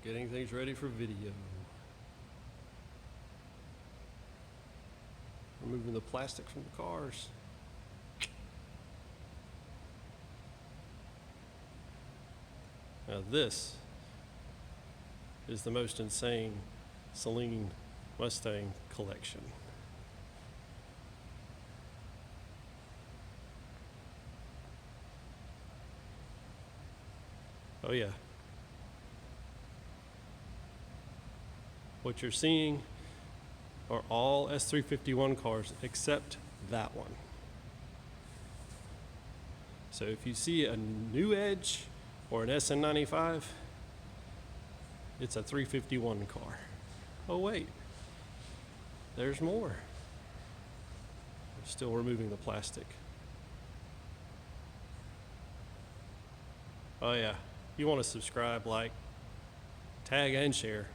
Getting things ready for video. Removing the plastic from the cars. Now this is the most insane Saleen Mustang collection. Oh yeah. What you're seeing are all S351 cars except that one. So if you see a new Edge or an SN95, it's a 351 car. Oh wait, there's more. I'm still removing the plastic. Oh yeah, you want to subscribe, like, tag, and share.